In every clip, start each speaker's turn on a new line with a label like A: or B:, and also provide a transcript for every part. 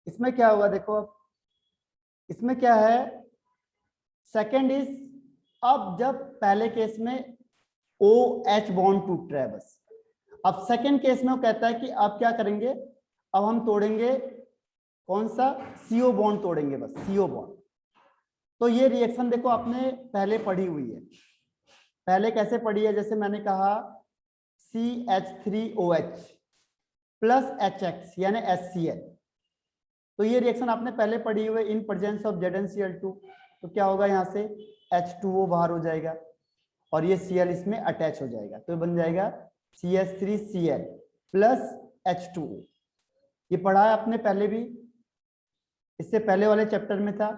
A: इसमें क्या होगा देखो, अब इसमें क्या है, सेकेंड इज, अब जब पहले केस में ओ एच बॉन्ड टूट रहा है बस, अब सेकेंड केस में वो कहता है कि आप क्या करेंगे, अब हम तोड़ेंगे कौन सा, सीओ बॉन्ड तोड़ेंगे बस, सीओ बॉन्ड। तो ये रिएक्शन देखो आपने पहले पढ़ी हुई है, पहले कैसे पढ़ी है, जैसे मैंने कहा CH3OH प्लस HX यानी HCl, तो ये रिएक्शन आपने पहले पढ़ी हुई इन प्रेजेंस ऑफ ZnCl2, तो क्या होगा, यहाँ से H2O बाहर हो जाएगा और ये Cl इसमें अटैच हो जाएगा, तो बन जाएगा CH3Cl प्लस H2O। ये पढ़ा है आपने पहले भी, इससे पहले वाले चैप्टर में था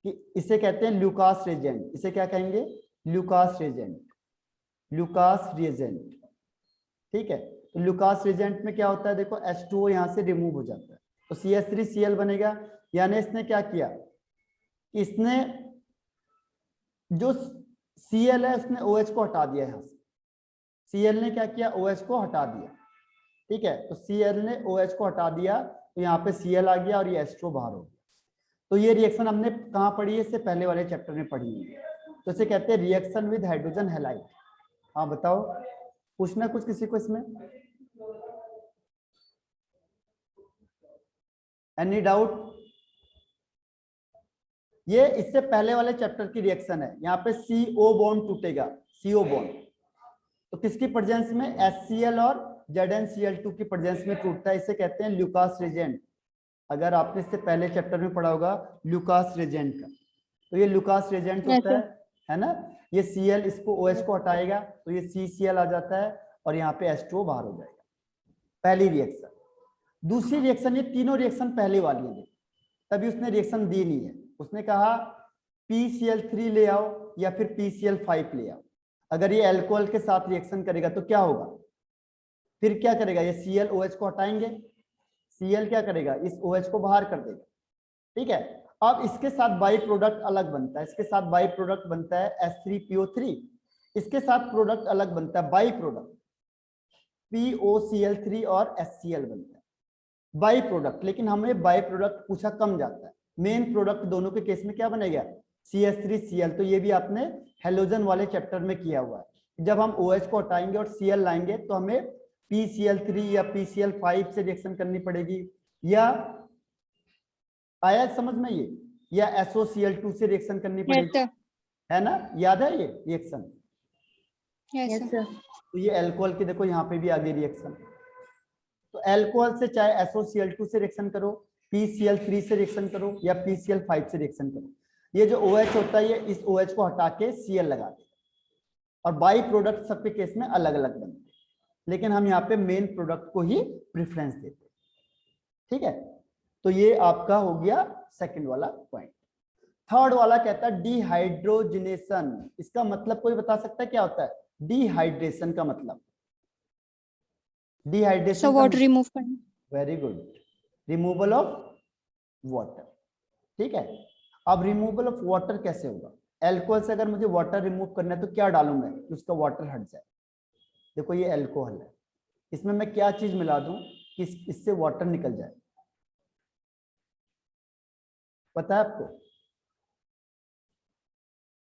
A: कि इसे कहते हैं ल्यूकास रिएजेंट, इसे क्या कहेंगे, ल्यूकास रिएजेंट, ल्यूकास रिएजेंट। ठीक है, तो ल्यूकास रिएजेंट में क्या होता है, देखो H2O यहाँ से रिमूव हो जाता है तो CH3Cl बनेगा, यानी इसने क्या किया, इसने जो Cl है उसने OH को हटा दिया, यहाँ से Cl ने क्या किया, OH को हटा दिया। ठीक है, तो Cl ने OH को हटा दिया तो यहाँ पे Cl आ गया और ये H2O बाहर हो गया। तो ये रिएक्शन हमने कहाँ पढ़ी है, इससे पहले वाले चैप्टर में पढ़ी है, तो इसे कहते हैं रिएक्शन विद हाइड्रोजन हैलाइड। हाँ बताओ, पूछना कुछ किसी को इसमें, एनी डाउट? ये इससे पहले वाले चैप्टर की रिएक्शन है, यहाँ पे CO बॉन्ड टूटेगा, CO बॉन्ड, तो किसकी प्रेजेंस में, HCl और ZnCl2 की प्रेजेंस में टूटता है, इसे कहते हैं ल्यूकास रिएजेंट। अगर आपने इससे पहले चैप्टर में पढ़ा होगा ल्यूकास रिएजेंट का, तो ये ल्यूकास रिएजेंट होता है ना, ये Cl इसको OH को हटाएगा तो ये CCl आ जाता है और यहाँ पे H2O बाहर हो जाएगा, पहली रिएक्शन। दूसरी रिएक्शन, ये तीनों रिएक्शन पहले वाली है, तभी उसने रिएक्शन दी नहीं है, उसने कहा PCl3 ले आओ या फिर PCl5 ले आओ। अगर ये अल्कोहल के साथ रिएक्शन करेगा तो क्या होगा, फिर क्या करेगा, ये Cl OH को हटाएंगे, Cl क्या करेगा, इस OH को बाहर कर देगा। ठीक है, अब इसके साथ बाई प्रोडक्ट अलग बनता है, इसके साथ बाई प्रोडक्ट बनता है H3PO3, इसके साथ प्रोडक्ट अलग बनता है, बाई प्रोडक्ट POCl3 और HCl बनता है, बाई प्रोडक्ट। लेकिन हमें बाई प्रोडक्ट पूछा कम जाता है, मेन प्रोडक्ट दोनों के केस में क्या बनेगा, CH3Cl। तो ये भी आपने हेलोजन वाले चैप्टर में किया हुआ है, जब हम OH को हटाएंगे और Cl लाएंगे तो हमें PCl3 या PCl5 से रिएक्शन करनी पड़ेगी, या आया समझ में ये, या SOCl2 से रिएक्शन करनी पड़ेगी, है ना, याद है ये रिएक्शन?
B: Yes sir.
A: तो ये अल्कोहल की देखो यहाँ पे भी आगे रिएक्शन, तो अल्कोहल से चाहे SOCl2 से रिएक्शन करो, PCl3 से रिएक्शन करो या PCl5 से रिएक्शन करो, ये जो OH होता है ये इस OH को हटा के Cl लगा देगा, और बाई प्रोडक्ट सबके केस में अलग अलग बनते हैं, लेकिन हम यहाँ पे मेन प्रोडक्ट को ही प्रेफरेंस देते हैं। ठीक है, तो ये आपका हो गया सेकंड वाला पॉइंट। थर्ड वाला कहता है डिहाइड्रोजिनेशन, इसका मतलब कोई बता सकता है क्या होता है डिहाइड्रेशन का मतलब? डिहाइड्रेशन
B: वाटर रिमूव करना।
A: Very good, removal of water. ठीक है, अब रिमूवल ऑफ वाटर कैसे होगा, अल्कोहल से अगर मुझे वाटर रिमूव करना है तो क्या डालूं मैं कि उसका वाटर हट जाए? देखो ये अल्कोहल है, इसमें मैं क्या चीज मिला दूं कि इससे वाटर निकल जाए, पता है आपको?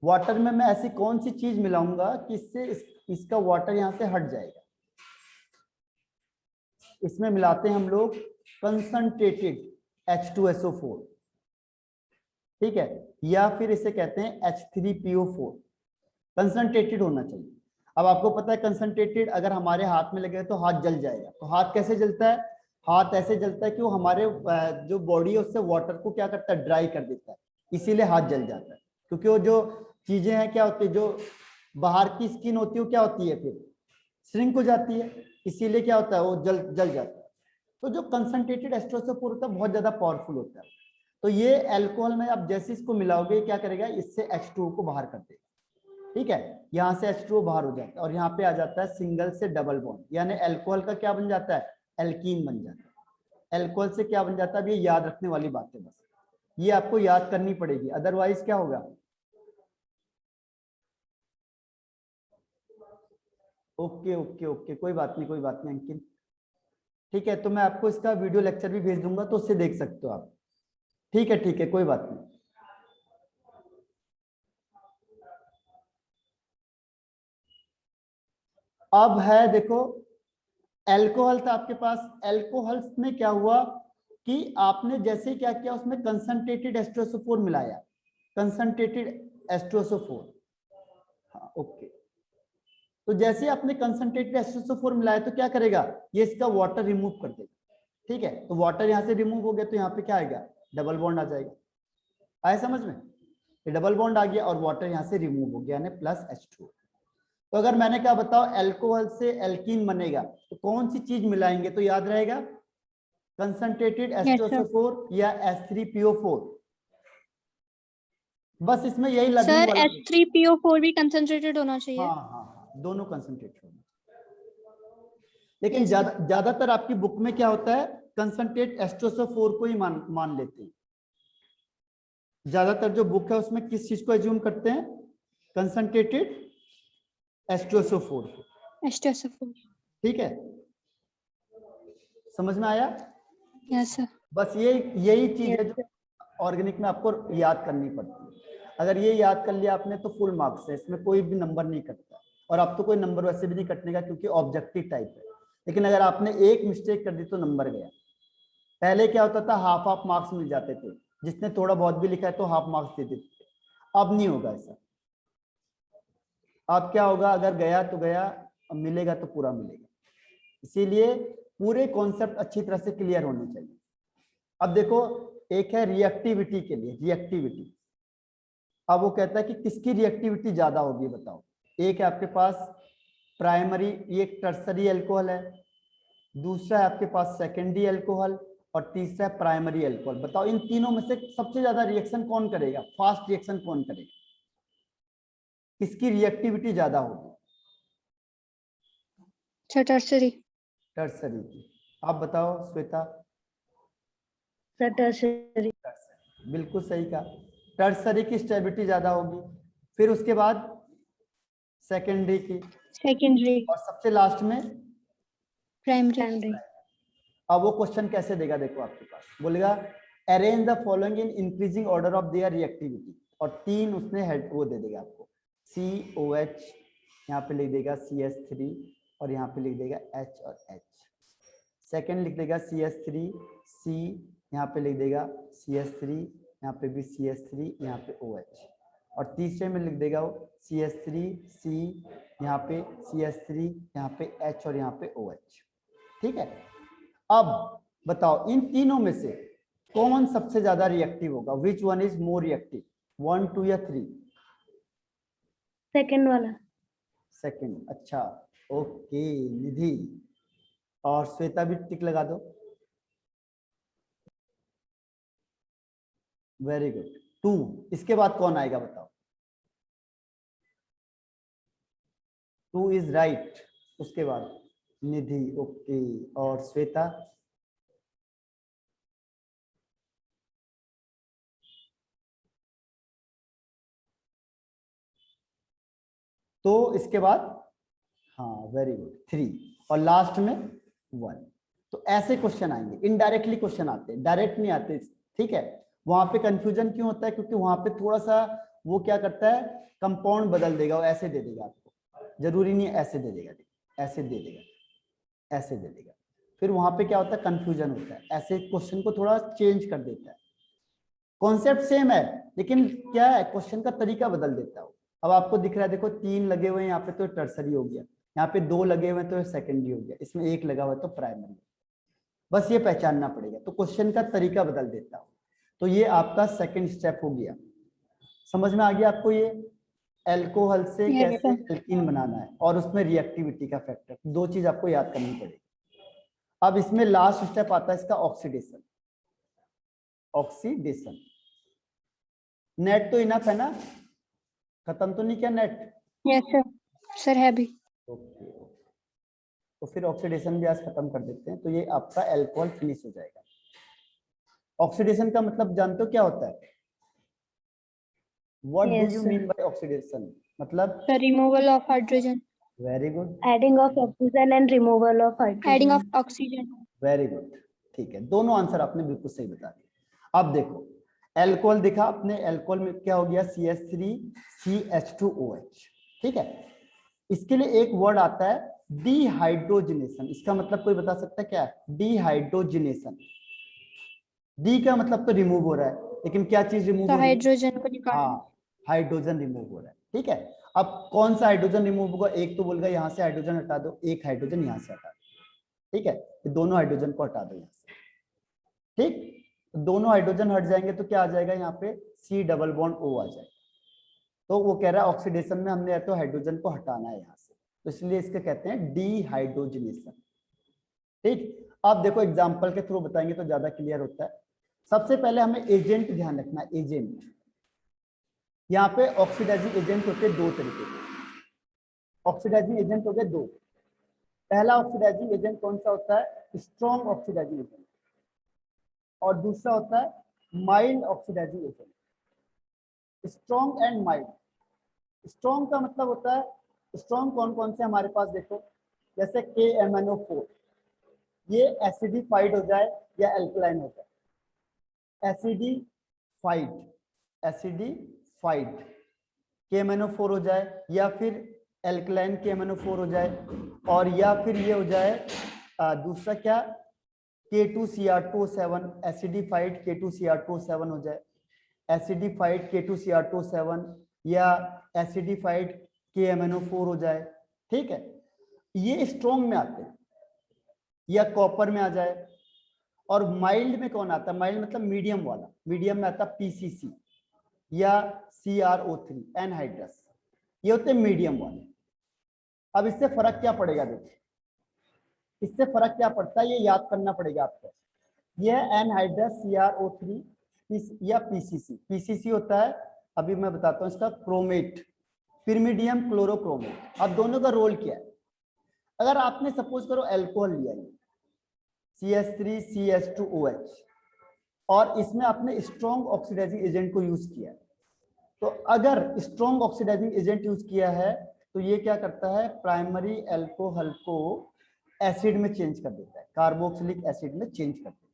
A: वाटर में मैं ऐसी कौन सी चीज मिलाऊंगा कि इससे इसका वाटर यहां से हट जाएगा? इसमें मिलाते हैं हम लोग कंसंट्रेटेड H2SO4, ठीक है, या फिर इसे कहते हैं H3PO4, कंसंट्रेटेड होना चाहिए। अब आपको पता है कंसंट्रेटेड अगर हमारे हाथ में लगे तो हाथ जल जाएगा, तो हाथ कैसे जलता है, हाथ ऐसे जलता है कि वो हमारे जो बॉडी है उससे वाटर को क्या करता है, ड्राई कर देता है, इसीलिए हाथ जल जाता है, क्योंकि वो जो चीजें हैं क्या होती है, जो बाहर की स्किन होती है वो क्या होती है, फिर श्रिंक हो जाती है, इसीलिए क्या होता है वो जल जाता है। तो जो कंसंट्रेटेड H2SO4 होता है बहुत ज्यादा पावरफुल होता है, तो ये अल्कोहल में आप जैसे इसको मिलाओगे क्या करेगा, इससे H2O को बाहर कर देगा। ठीक है, यहाँ से H2O बाहर हो जाता है और यहाँ पे आ जाता है सिंगल से डबल बॉन्ड, यानी अल्कोहल का क्या बन जाता है, एल्कीन बन जाता है। अल्कोहल से क्या बन जाता है, ये याद रखने वाली बात है, बस ये आपको याद करनी पड़ेगी, अदरवाइज क्या होगा। ओके ओके ओके, कोई बात नहीं अंकित। ठीक है, तो मैं आपको इसका वीडियो लेक्चर भी भेज दूंगा तो उससे देख सकते हो आप। ठीक है, कोई बात नहीं। अब है देखो, एल्कोहल था आपके पास। एल्कोहल्स में क्या हुआ कि आपने जैसे क्या किया, उसमें कंसंट्रेटेड H2SO4 मिलाया, कंसंट्रेटेड H2SO4। हाँ ओके, तो जैसे आपने कंसंट्रेटेड H2SO4 मिलाया तो क्या करेगा, ये इसका वाटर रिमूव कर देगा। ठीक है, तो वाटर यहाँ से रिमूव हो गया तो यहाँ पे क्या आएगा, डबल बॉन्ड आ जाएगा। आए समझ में, ये डबल बॉन्ड आ गया और वाटर यहाँ से रिमूव हो गया, यानी प्लस H2। तो अगर मैंने कहा बताओ एल्कोहल से एल्कीन बनेगा तो कौन सी चीज मिलाएंगे, तो याद रहेगा कंसंट्रेटेड H2SO4 या H3PO4। बस इसमें यही लगने
B: सर
A: वाला है।
B: H3PO4 भी कंसंट्रेटेड होना चाहिए।
A: हाँ हाँ हाँ, दोनों कंसंट्रेटेड होना, लेकिन ज्यादातर आपकी बुक में क्या होता है, कंसंट्रेट H2SO4 को ही मान लेते हैं। ज्यादातर जो बुक है उसमें किस चीज को एज्यूम करते हैं, कंसंट्रेटेड H2SO4।
B: H2SO4।
A: ठीक है, समझ में आया?
B: Yes sir.
A: बस यही चीज है जो ऑर्गेनिक में आपको याद करनी पड़ती है। अगर ये याद कर लिया आपने तो फुल मार्क्स है, इसमें कोई भी नंबर नहीं कटता। और अब तो कोई नंबर वैसे भी नहीं कटने का क्योंकि ऑब्जेक्टिव टाइप है। लेकिन अगर आपने एक मिस्टेक कर दी तो नंबर गया। पहले क्या होता था, हाफ हाफ मार्क्स मिल जाते थे, जिसने थोड़ा बहुत भी लिखा है तो हाफ मार्क्स दे देते थे। अब नहीं होगा ऐसा। अब क्या होगा, अगर गया तो गया, अब मिलेगा तो पूरा मिलेगा। इसीलिए पूरे कॉन्सेप्ट अच्छी तरह से क्लियर होने चाहिए। अब देखो, एक है रिएक्टिविटी के लिए, रिएक्टिविटी। अब वो कहता है कि किसकी रिएक्टिविटी ज्यादा होगी बताओ। एक है आपके पास प्राइमरी, ये टर्सरी अल्कोहल है, दूसरा है आपके पास सेकेंडरी अल्कोहल, और तीसरा है प्राइमरी अल्कोहल। बताओ इन तीनों में से सबसे ज्यादा रिएक्शन कौन करेगा, फास्ट रिएक्शन कौन करेगा, किसकी रिएक्टिविटी ज्यादा होगी?
B: टर्सरी।
A: टर्सरी की। आप बताओ श्वेता।
C: टर्सरी।
A: बिल्कुल सही कहा, टर्सरी की स्टेबिलिटी ज्यादा होगी, फिर उसके बाद सेकेंडरी की,
B: सेकेंडरी।
A: और सबसे लास्ट में
B: प्राइमरी।
A: अब वो क्वेश्चन कैसे देगा, देखो आपके पास बोलेगा arrange the following in increasing order of their reactivity, और तीन उसने हेड वो दे देगा आपको, COH, यहाँ पे लिख देगा CH3, और यहाँ पे लिख देगा H और H। सेकेंड लिख देगा CH3 C, यहाँ पे लिख देगा CH3, यहाँ पे भी CH3, यहाँ पे OH, और तीसरे में लिख देगा वो CH3 C, यहाँ पे CH3, यहाँ पे H और यहाँ पे OH। ठीक है, अब बताओ इन तीनों में से कौन सबसे ज्यादा रिएक्टिव होगा, which one is more reactive, 1 2 या 3?
C: सेकंड वाला।
A: सेकंड। अच्छा ओके निधि, और श्वेता भी टिक लगा दो। Very good, 2। इसके बाद कौन आएगा बताओ? 2 इज राइट। उसके बाद निधि, ओके, और श्वेता? तो इसके बाद हाँ वेरी गुड 3, और लास्ट में 1। तो ऐसे क्वेश्चन आएंगे, इनडायरेक्टली क्वेश्चन आते हैं, डायरेक्ट नहीं आते। ठीक है, वहां पे कंफ्यूजन क्यों होता है, क्योंकि वहां पे थोड़ा सा वो क्या करता है, कंपाउंड बदल देगा, वो ऐसे दे देगा आपको, जरूरी नहीं ऐसे दे देगा, ऐसे दे देगा, ऐसे दे देगा, फिर वहां पे क्या होता है, कंफ्यूजन होता है, ऐसे क्वेश्चन को थोड़ा चेंज कर देता है। कॉन्सेप्ट सेम है लेकिन क्या है, क्वेश्चन का तरीका बदल देता है। अब आपको दिख रहा है देखो, 3 लगे हुए हैं यहाँ पे तो टर्सरी हो गया, यहाँ पे 2 लगे हुए हैं तो सेकेंडरी हो गया, इसमें 1 लगा हुआ है तो प्राइमरी। बस ये पहचानना पड़ेगा, तो क्वेश्चन का तरीका बदल देता हूँ। तो ये आपका सेकंड स्टेप हो गया। समझ में आ गया आपको, ये एल्कोहल से कैसे एल्कीन बनाना है और उसमें रिएक्टिविटी का फैक्टर, 2 चीज आपको याद करनी पड़ेगी। अब इसमें लास्ट स्टेप आता है इसका ऑक्सीडेशन। ऑक्सीडेशन, नेट तो इनफ है ना, खत्म तो नहीं किया नेट?
B: यस सर, सर है भी।
A: ओके, तो फिर ऑक्सीडेशन भी आज खत्म कर देते हैं, तो ये आपका अल्कोहल फिनिश हो जाएगा। ऑक्सीडेशन का मतलब जानते हो क्या होता है? What do you mean by oxidation? मतलब
B: The removal of hydrogen.
A: Very good,
C: adding of oxygen and removal of hydrogen.
B: Adding of oxygen.
A: Very good, ठीक है, दोनों आंसर आपने बिल्कुल सही बता दिए। अब देखो, एल्कोहल दिखा अपने, एल्कोहल में क्या हो गया, CH3CH2OH। ठीक है, इसके लिए एक वर्ड आता है डिहाइड्रोजिनेशन। इसका मतलब कोई बता सकता है क्या है? डिहाइड्रोजिनेशन। डी का मतलब तो रिमूव हो रहा है, लेकिन क्या चीज रिमूव
B: तो
A: हो रही है?
B: हाइड्रोजन को निकालना।
A: हाँ, हाइड्रोजन रिमूव हो रहा है। ठीक है, अब कौन सा हाइड्रोजन रिमूव होगा? एक तो बोलेगा यहाँ से हाइड्रोजन हटा दो, एक हाइड्रोजन यहाँ से हटा दो। ठीक है, ये दोनों हाइड्रोजन को हटा दो यहाँ से। ठीक, दोनों हाइड्रोजन हट जाएंगे तो क्या आ जाएगा यहाँ पे? C डबल बॉन्ड O आ जाएगा। तो वो कह रहा है ऑक्सीडेशन में हमने तो हाइड्रोजन को हटाना है यहाँ से, तो इसलिए इसके कहते हैं डिहाइड्रोजिनेशन। ठीक, अब देखो एग्जांपल के थ्रू बताएंगे तो ज्यादा क्लियर होता है। सबसे पहले हमें एजेंट ध्यान रखना है। एजेंट, यहाँ पे ऑक्सीडाइजिंग एजेंट होते हैं दो तरीके के। ऑक्सीडाइजिंग एजेंट हो गए दो। पहला ऑक्सीडाइजिंग एजेंट कौन सा होता है? स्ट्रॉन्ग ऑक्सीडाइजिंग एजेंट, और दूसरा होता है mild oxidising agent. Strong and mild. Strong का मतलब होता है, स्ट्रॉन्ग कौन कौन से हमारे पास देखो, जैसे KMnO4, ये एसिडिफाइड हो जाए या एल्कलाइन हो जाए। एसिडिफाइड KMnO4 हो जाए, या फिर एल्कलाइन KMnO4 हो जाए, और या फिर ये हो जाए दूसरा क्या, K2Cr2O7, एसिडिफाइड K2Cr2O7 हो जाए, एसिडिफाइड K2Cr2O7 या एसिडिफाइड KMnO4 हो जाए। ठीक है, ये स्ट्रॉन्ग में आते हैं, या कॉपर में आ जाए। और माइल्ड में कौन आता है? माइल्ड मतलब मीडियम वाला, मीडियम में आता है PCC या CrO3 एनहाइड्रस, ये होते हैं मीडियम वाले। अब इससे फर्क क्या पड़ेगा? देखिए, इससे फर्क क्या पड़ता है, ये याद करना पड़ेगा आपको। यह एनहाइड्रस CrO3 या PCC। PCC होता है, अभी मैं बताता हूँ इसका, क्रोमेट, पिरिमिडियम क्लोरोक्रोमेट। अब दोनों का रोल क्या है? अगर आपने सपोज करो एल्कोहल लिया है CH3CH2OH, और इसमें आपने स्ट्रॉन्ग ऑक्सीडाइजिंग एजेंट को यूज किया है, तो अगर स्ट्रॉन्ग ऑक्सीडाइजिंग एजेंट यूज किया है तो ये क्या करता है? प्राइमरी एल्कोहल को एसिड में चेंज कर देता है, कार्बोक्सिलिक एसिड में चेंज कर देता है।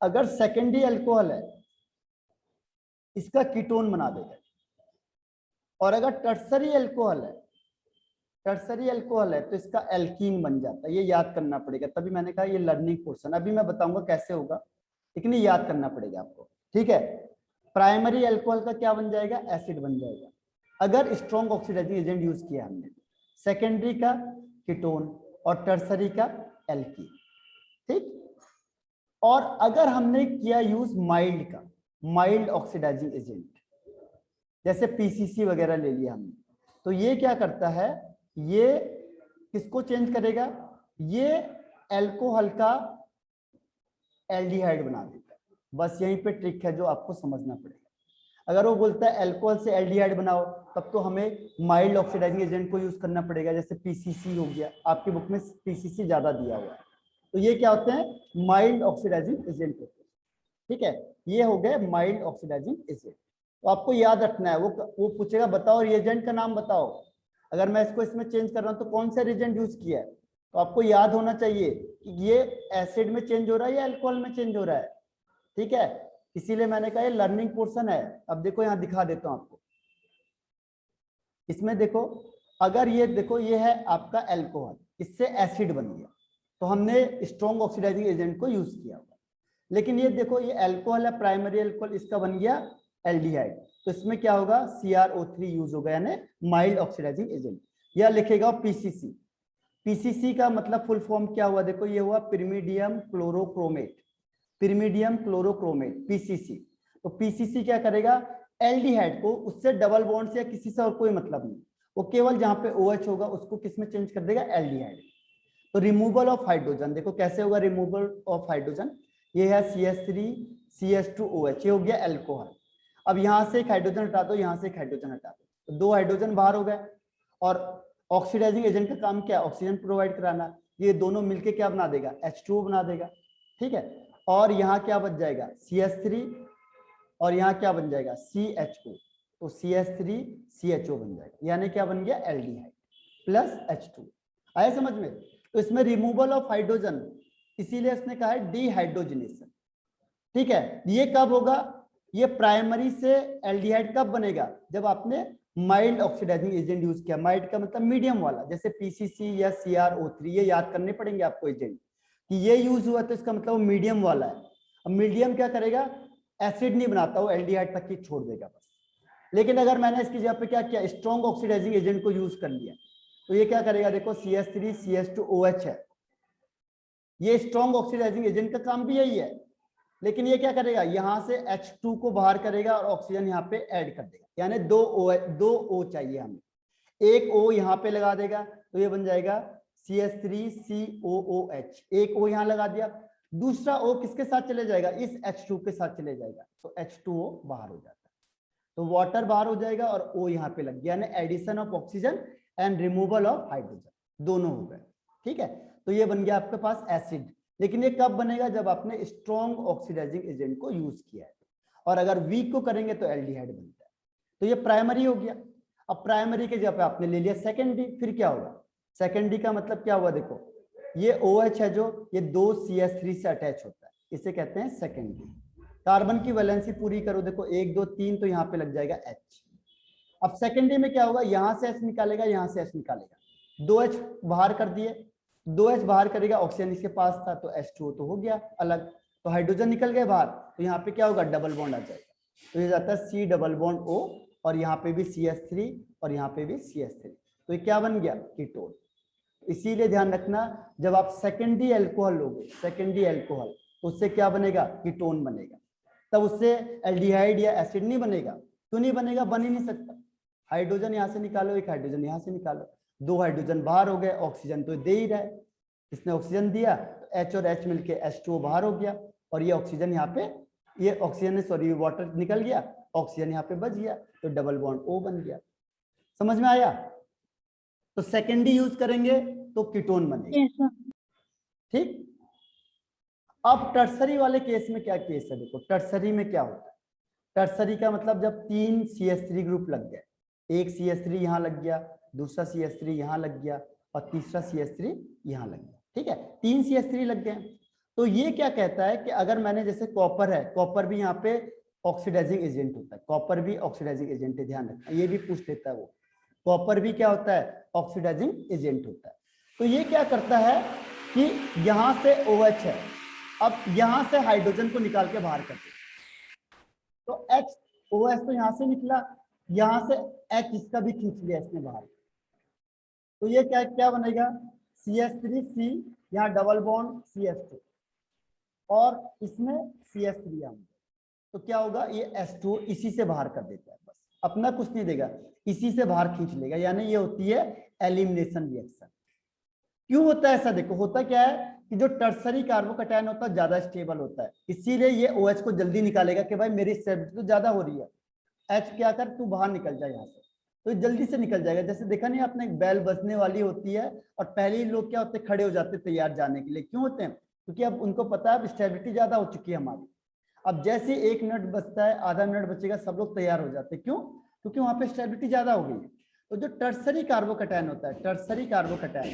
A: अगर सेकेंडरी एल्कोहल है, इसका कीटोन बना देगा। और अगर टर्सरी एल्कोहल है, तो इसका एल्कीन बन जाता है। ये याद करना पड़ेगा, तभी मैंने कहा ये लर्निंग पोर्शन। अभी मैं बताऊंगा कैसे होगा, लेकिन ये याद करना पड़ेगा आपको। ठीक है, प्राइमरी अल्कोहल का क्या बन जाएगा? एसिड बन जाएगा, अगर स्ट्रॉन्ग ऑक्सीडाइजिंग एजेंट यूज किया हमने। सेकेंडरी का कीटोन, और टर्सरी का एल्कीन। ठीक, और अगर हमने किया यूज माइल्ड का, माइल्ड ऑक्सीडाइजिंग एजेंट, जैसे PCC वगैरह ले लिया हमने, तो ये क्या करता है? ये किसको चेंज करेगा? ये एल्कोहल का एल्डिहाइड बना देगा। बस यहीं पे ट्रिक है जो आपको समझना पड़ेगा। अगर वो बोलता है एल्कोहल से एल्डिहाइड बनाओ, तब तो हमें माइल्ड ऑक्सीडाइजिंग एजेंट को यूज करना पड़ेगा, जैसे PCC हो गया। आपकी बुक में PCC ज्यादा दिया हुआ है, तो ये क्या होते हैं? माइल्ड ऑक्सीडाइजिंग एजेंट होते हैं। ठीक है, ये हो गए माइल्ड ऑक्सीडाइजिंग एजेंट। तो आपको याद रखना है, वो पूछेगा बताओ रिएजेंट का नाम बताओ। अगर मैं इसको इसमें चेंज कर रहा हूं तो कौन सा रिएजेंट यूज किया है, तो आपको याद होना चाहिए कि ये एसिड में चेंज हो रहा है या अल्कोहल में चेंज हो रहा है। ठीक है, इसीलिए मैंने कहा ये लर्निंग पोर्शन है। अब देखो यहाँ दिखा देता हूं आपको, इसमें देखो, अगर ये देखो ये है आपका अल्कोहल, इससे एसिड बन गया, तो हमने स्ट्रॉन्ग ऑक्सीडाइजिंग एजेंट को यूज किया हुआ। लेकिन ये देखो ये अल्कोहल है, प्राइमरी अल्कोहल, इसका बन गया एल्डिहाइड, तो इसमें क्या होगा? CrO3 यूज होगा, यानी माइल्ड ऑक्सीडाइजिंग एजेंट। या लिखेगा PCC। PCC का मतलब फुल फॉर्म क्या हुआ? देखो ये हुआ पिरिमिडियम क्लोरोक्रोमेट, पिरिमिडियम क्लोरोक्रोमेट PCC। तो PCC क्या करेगा? एल्डिहाइड को उससे डबल बॉन्ड से या किसी से और कोई मतलब नहीं, वो केवल जहां पे OH होगा उसको किस में चेंज कर देगा? एल्डिहाइड। तो रिमूवल ऑफ हाइड्रोजन, देखो कैसे होगा रिमूवल ऑफ हाइड्रोजन। ये है CH3CH2OH, ये हो गया एल्कोहल। अब यहां से एक हाइड्रोजन हटा दो, यहां से एक हाइड्रोजन हटा दो, तो दो हाइड्रोजन बाहर हो गए। और ऑक्सीडाइजिंग एजेंट का काम क्या है? ऑक्सीजन प्रोवाइड कराना। ये दोनों मिलके क्या बना देगा? H2O बना देगा। ठीक है, और यहाँ क्या बच जाएगा? CH3, और यहाँ क्या बन जाएगा? CHO। तो CH3CHO बन जाएगा, यानी क्या बन गया? Aldehyde plus H2। आया समझ में? तो इसमें रिमूवल ऑफ हाइड्रोजन, इसीलिए इसने कहा है डिहाइड्रोजनेशन। ठीक है, ये कब होगा, ये प्राइमरी से एल्डिहाइड कब बनेगा, जब आपने माइल्ड ऑक्सीडाइजिंग एजेंट यूज किया। माइल्ड का मतलब मीडियम वाला, जैसे पीसीसी या CrO3, ये याद करने पड़ेंगे आपको एजेंट कि ये यूज हुआ तो इसका मतलब वो मीडियम वाला है। अब मीडियम क्या करेगा, एसिड नहीं बनाता, वो एल्डिहाइड तक ही छोड़ देगा बस। लेकिन अगर मैंने इसकी जगह पे क्या किया, स्ट्रॉन्ग ऑक्सीडाइजिंग एजेंट को यूज कर लिया, तो ये क्या करेगा, देखो CH3 CH2OH है, ये स्ट्रॉन्ग ऑक्सीडाइजिंग एजेंट का काम भी यही है। लेकिन ये क्या करेगा, यहां से H2 को बाहर करेगा और ऑक्सीजन यहाँ पे ऐड कर देगा, यानी दो O चाहिए हमें, एक O यहाँ पे लगा देगा तो ये बन जाएगा CH3COOH, एक O यहाँ लगा दिया, दूसरा O किसके साथ चले जाएगा, इस H2 के साथ चले जाएगा, तो H2O बाहर हो जाता है, तो वाटर बाहर हो जाएगा और O यहाँ पे लग गया, यानी addition of oxygen and removal of hydrogen, दोनों हो गए। ठीक है, तो ये बन गया आपके पास एसिड। लेकिन ये कब बनेगा, जब आपने स्ट्रॉन्ग ऑक्सीडाइजिंग एजेंट को यूज किया है, और अगर वीक को करेंगे तो एल्डिहाइड बनता है। तो ये प्राइमरी हो गया। अब प्राइमरी के जगह पे आपने ले लिया सेकेंडरी, फिर क्या होगा, सेकेंडरी का मतलब क्या हुआ, देखो ये OH है जो ये 2 CH3 से अटैच होता है, इसे कहते हैं सेकेंडरी। कार्बन की वैलेंसी पूरी करो, देखो 1 2 3, तो यहाँ पे लग जाएगा H। अब सेकेंडरी में क्या होगा, यहां से H निकालेगा, यहां से H निकालेगा, 2H बाहर कर दिए, 2H बाहर करेगा, ऑक्सीजन इसके पास था तो H2O तो हो गया अलग, तो हाइड्रोजन निकल गए बाहर, तो यहाँ पे क्या होगा, डबल बॉन्ड आ जाएगा, तो ये जाता है C डबल बॉन्ड O, और यहाँ पे भी CH3 और यहाँ पे भी CH3, तो ये क्या बन गया, कीटोन। इसीलिए ध्यान रखना, जब आप सेकेंडरी एल्कोहल लोगे, सेकेंडरी एल्कोहल, उससे क्या बनेगा, कीटोन बनेगा, तब उससे एल्डिहाइड या एसिड नहीं बनेगा। क्यों नहीं बनेगा, बन ही नहीं सकता, हाइड्रोजन यहाँ से निकालो, एक हाइड्रोजन यहाँ से निकालो, 2 हाइड्रोजन बाहर हो गए, ऑक्सीजन तो दे ही रहा है, इसने ऑक्सीजन दिया तो H और H मिलके H2O बाहर हो गया, और ये ऑक्सीजन यहाँ पे, ये ऑक्सीजन सॉरी वाटर निकल गया, ऑक्सीजन यहाँ पे बच गया, तो डबल बॉन्ड O बन गया। समझ में आया, तो सेकेंडरी यूज करेंगे तो कीटोन बनेगा।
B: Yes, sir.
A: ठीक, अब टर्सरी वाले केस में क्या केस है, देखो टर्सरी में क्या होता है, टर्सरी का मतलब जब 3 CH3 ग्रुप लग गए, एक CH3 यहाँ लग गया, दूसरा CH3 यहाँ लग गया, और तीसरा CH3 यहाँ लग गया। ठीक है, 3 CH3 लग गए, तो ये क्या कहता है कि अगर मैंने, जैसे कॉपर है, कॉपर भी यहाँ पे ऑक्सीडाइजिंग एजेंट होता है, कॉपर भी ऑक्सीडाइजिंग एजेंट है, ध्यान रखना, ये भी पूछ लेता है वो, कॉपर भी क्या होता है, ऑक्सीडाइजिंग एजेंट होता है। तो ये क्या करता है कि यहाँ से OH है, अब यहाँ से हाइड्रोजन को निकाल के बाहर कर दे, तो OH तो यहाँ से निकला, यहाँ से H इसका भी खींच लिया इसने बाहर, तो ये क्या क्या बनेगा, CH3C, यहाँ डबल बॉन्ड CH2, और इसमें CH3 यहाँ, तो क्या होगा, ये H2 इसी से बाहर कर देता है, बस अपना कुछ नहीं देगा, इसी से बाहर खींच लेगा, यानी ये होती है एलिमिनेशन रिएक्शन। क्यों होता है ऐसा, देखो होता क्या है कि जो टर्सरी कार्बोकैटायन होता है ज्यादा स्टेबल होता है, इसीलिए ये OH को जल्दी निकालेगा कि भाई मेरी स्टेबिलिटी तो ज्यादा हो रही है, H क्या कर, तू बाहर निकल जाए यहाँ से, तो जल्दी से निकल जाएगा। जैसे देखा नहीं आपने, एक बैल बजने वाली होती है और पहले ही लोग क्या होते हैं, खड़े हो जाते हैं तैयार जाने के लिए, क्यों होते हैं, क्योंकि अब उनको पता है अब स्टेबिलिटी ज्यादा हो चुकी है हमारी, अब जैसे 1 मिनट बचता है, आधा मिनट बचेगा, सब लोग तैयार हो जाते हैं, क्यों, क्योंकि वहां पे स्टेबिलिटी ज्यादा हो गई है। तो जो टर्सरी कार्बोकैटायन होता है, टर्सरी कार्बोकैटायन,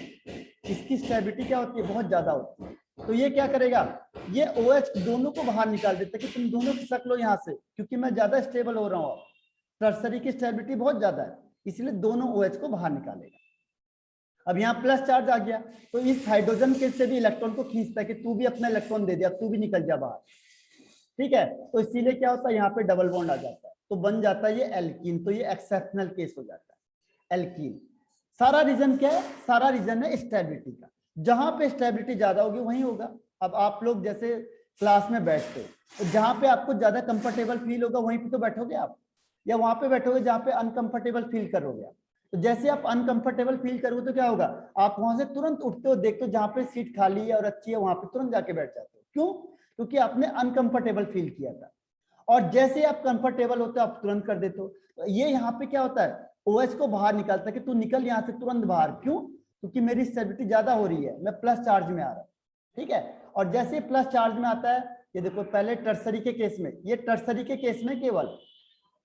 A: इसकी स्टेबिलिटी क्या होती है, बहुत ज्यादा होती है, तो ये क्या करेगा, ये OH दोनों को बाहर निकाल देता है कि तुम दोनों खिसक लो यहाँ से, क्योंकि मैं ज्यादा स्टेबल हो रहा हूँ, टर्सरी की स्टेबिलिटी बहुत ज्यादा है, इसलिए दोनों OH को बाहर निकालेगा। अब यहाँ प्लस चार्ज आ गया, तो इस हाइड्रोजन के से भी इलेक्ट्रॉन को खींचता है कि तू भी अपना इलेक्ट्रॉन दे दिया, तू भी निकल जा बाहर। ठीक है, तो इसीलिए क्या होता है, यहाँ पे डबल बॉन्ड आ जाता है, तो बन जाता है ये एल्कीन, तो ये एक्सेप्शनल केस हो जाता है एल्कीन। सारा रीजन क्या है, सारा रीजन है स्टेबिलिटी का, जहां पे स्टेबिलिटी ज्यादा होगी वहीं होगा। अब आप लोग जैसे क्लास में बैठते हो, तो जहां पे आपको ज्यादा कंफर्टेबल फील होगा वहीं पे तो बैठोगे आप, या वहां पे बैठोगे जहां पे अनकंफर्टेबल फील करोगे आप। तो जैसे आप अनकंफर्टेबल फील करोगे तो क्या होगा, आप वहां से तुरंत उठते हो, देखते हो जहां पे सीट खाली है और अच्छी है, वहां पे तुरंत जाके बैठ जाते हो। क्यों, क्योंकि आपने अनकंफर्टेबल फील किया था, और जैसे आप कंफर्टेबल होते हो आप तुरंत कर देते हो। तो ये यहाँ पे क्या होता है, OH को बाहर निकालता है कि तू निकल यहाँ से तुरंत बाहर, क्यों, क्योंकि मेरी स्टेबिलिटी ज्यादा हो रही है, मैं प्लस चार्ज में आ रहा हूँ। ठीक है, और जैसे प्लस चार्ज में आता है, ये देखो पहले टर्सरी के केस में, ये टर्सरी के केस में केवल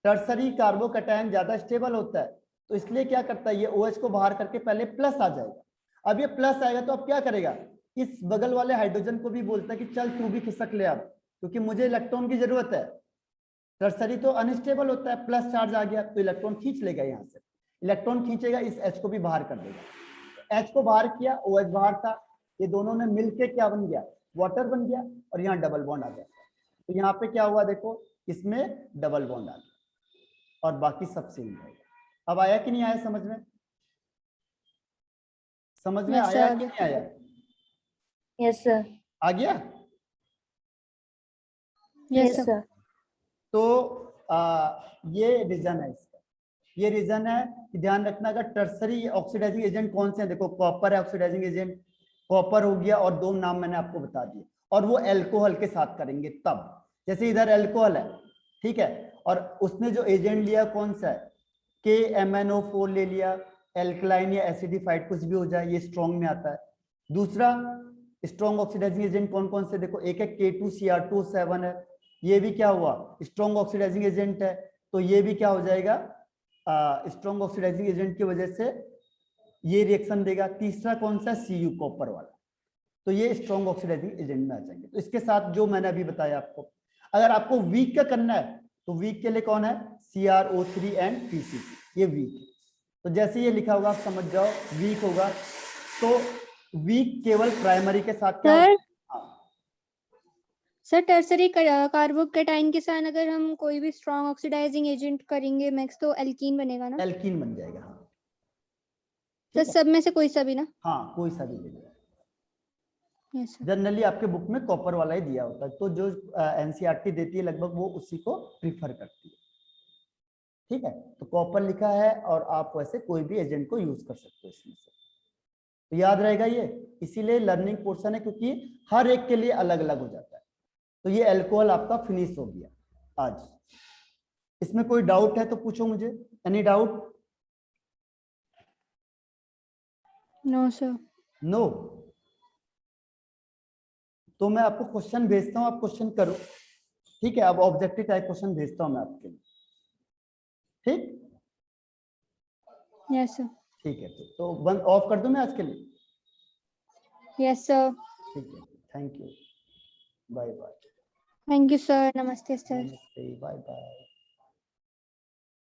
A: टर्सरी कार्बोकैटायन ज्यादा स्टेबल होता है, तो इसलिए क्या करता है, ये OH को बाहर करके पहले प्लस आ जाएगा। अब ये प्लस आएगा तो अब क्या करेगा, इस बगल वाले हाइड्रोजन को भी बोलता है कि चल तू भी खिसक ले अब, क्योंकि मुझे इलेक्ट्रॉन की जरूरत है। टर्सरी तो अनस्टेबल होता है, प्लस चार्ज आ गया तो इलेक्ट्रॉन खींच लेगा, यहाँ से इलेक्ट्रॉन खींचेगा, इस H को भी बाहर कर देगा। H को बाहर किया, OH बाहर था, ये दोनों ने मिलके क्या बन गया, वाटर बन गया, और यहाँ डबल बॉन्ड आ गया। तो यहाँ पे क्या हुआ देखो, इसमें डबल बॉन्ड आ गया और बाकी सब सेम रहेगा। अब आया कि नहीं आया समझ में? समझ में
B: Yes,
A: आया
B: sir.
A: कि नहीं आया?
C: Yes, sir.
A: आ गया?
B: Yes, sir.
A: तो ये रीजन है इसका, ये रीजन है कि ध्यान रखना, अगर टर्सरी ऑक्सीडाइजिंग एजेंट कौन से हैं, देखो कॉपर है ऑक्सीडाइजिंग एजेंट, कॉपर हो गया, और 2 नाम मैंने आपको बता दिए, और वो एल्कोहल के साथ करेंगे तब, जैसे इधर एल्कोहल है, ठीक है, और उसने जो एजेंट लिया कौन सा है, KMnO4 ले लिया, एल्कलाइन या एसिडिफाइड कुछ भी हो जाए, ये स्ट्रॉन्ग में आता है। दूसरा स्ट्रॉन्ग ऑक्सीडाइजिंग एजेंट कौन कौन से, देखो एक है K2Cr2O7 है, ये भी क्या हुआ, स्ट्रॉन्ग ऑक्सीडाइजिंग एजेंट है, तो ये भी क्या हो जाएगा, स्ट्रॉन्ग ऑक्सीडाइजिंग एजेंट की वजह से ये रिएक्शन देगा। तीसरा कौन सा, Cu कॉपर वाला, तो ये स्ट्रॉन्ग ऑक्सीडाइजिंग एजेंट में आ जाएंगे। तो इसके साथ जो मैंने अभी बताया आपको, अगर आपको वीक का करना है तो वीक के लिए कौन है, CrO3 एंड PCC, ये वीक। तो जैसे ये लिखा होगा आप समझ जाओ वीक होगा, तो वीक केवल प्राइमरी के साथ क्या
B: Sir,
A: हाँ,
B: सर टर्सरी कार्बोकैटायन के साथ अगर हम कोई भी स्ट्रॉन्ग ऑक्सीडाइजिंग एजेंट करेंगे मैक्स, तो एल्कीन बनेगा ना?
A: एल्कीन बन जाएगा। हाँ
B: सर
A: ठीक है?
B: सब में से कोई सा भी ना?
A: हाँ कोई सा भी ले लो,
B: यस सर।
A: जनरली आपके बुक में कॉपर वाला ही दिया होता है, तो जो NCERT देती है लगभग वो उसी को प्रीफर करती है, ठीक है। तो कॉपर लिखा है और आप वैसे कोई भी एजेंट को यूज कर सकते हो इसमें से, तो याद रहेगा ये, इसीलिए लर्निंग पोर्शन है, क्योंकि हर एक के लिए अलग अलग हो जाता है। तो ये अल्कोहल आपका फिनिश हो गया आज। इसमें कोई डाउट है तो पूछो मुझे, any doubt?
B: No sir.
A: No? तो मैं आपको क्वेश्चन भेजता हूँ, आप क्वेश्चन करो, ठीक है। अब ऑब्जेक्टिव टाइप क्वेश्चन भेजता हूँ मैं आपके लिए, ठीक?
B: Yes sir.
A: ठीक है, तो बंद ऑफ कर दूं मैं आज के लिए?
B: Yes sir.
A: ठीक है, thank you, bye bye.
B: Thank you sir. नमस्ते सर।
A: नमस्ते, बाय बाय।